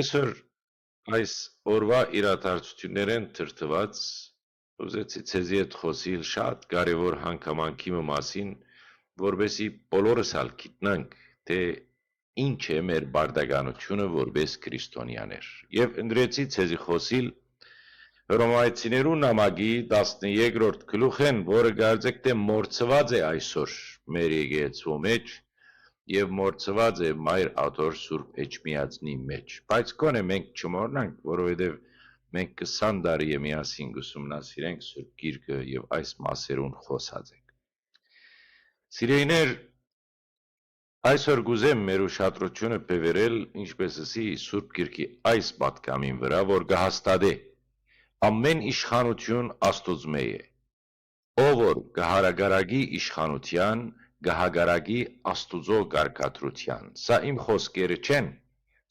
Այսօր այս օրվա իրադարձություններեն թրթված ուզեցի ցեզի հետ խոսիլ շատ կարևոր հանգամանքի մասին, որբեսի բոլորս ալ գիտնանք, թե ինչ է մեր բարդականությունը որպես քրիստոնյաներ։ Եվ ընդրեցի ցեզի խոսիլ Հռոմայացիներու նամակի 13-րդ գլուխեն, որը կարծեք թե մորցված է այսօր մեր եկեղեցու մեջ եւ մորցված է Մայր Աթոր Սուրբ Էջմիածնի մեջ, բայց կոնե մենք չմոռնանք, որովհետեւ մենք 20 տարի է միասին ուսումնասիրենք Սուրբ Գիրքը եւ այս մասերուն խոսած ենք։ Սիրեիներ, այսօր գուզեմ մեր ուշադրությունը բևերել, ինչպես ասի Սուրբ Գիրքի այս պատգամին վրա, որ կհաստատե ամեն իշխանություն Աստուծմե է, ով որ կհարագարագի իշխանության գահագարագի Աստուծո կարգադրության։ Սա իմ խոսքերը չեն,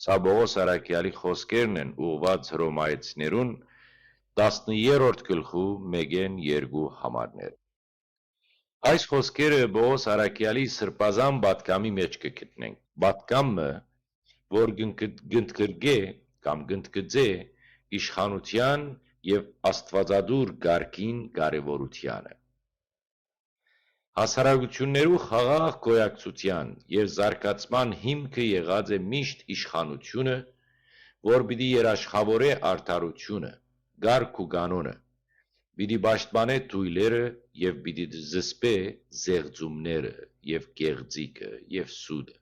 սա Պողոս Արաքյալի խոսքերն են ուղված հռոմայեցիներուն 13-րդ գլխու 1-2 համարներ։ Այս խոսքերը Պողոս Արաքյալի սրբազան պատգամի մեջ կգտնենք։ Պատգամը, որ գնդկրգե կամ գնդկձե իշխանության եւ աստվածադուր կարգին կարևորությանը։ Հասարակություններու խաղաղ գոյակցության եւ զարգացման հիմքը եղած է միշտ իշխանությունը, որ պիտի երաշխավորե արդարությունը, կարգ ու կանոնը, պիտի պաշտպանե թույլերը եւ պիտի զսպե զեղծումները եւ կեղծիկը եւ սուդը։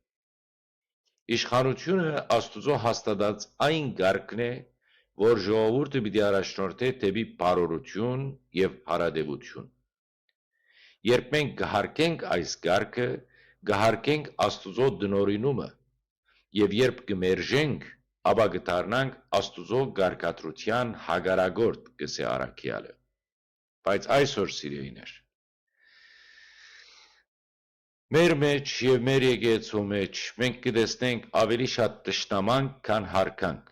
Իշխանությունը Աստուծո հաստատած այն կարգն է, որ ժողովուրդը պիտի առաջնորդե դեպի բարօրություն եւ հարադեվություն։ Երբ մենք կհարկենք այս կարգը, կհարկենք Աստուծո դնորինումը, եւ երբ կմերժենք, ապա կդառնանք Աստուծո կարգադրության հագարագործ գսե Արաքյալը։ Բայց այսօր սիրեիներ, մեր մեջ եւ մեր եկեղեցու մեջ մենք կտեսնենք ավելի շատ տշնամանք, քան հարկանք։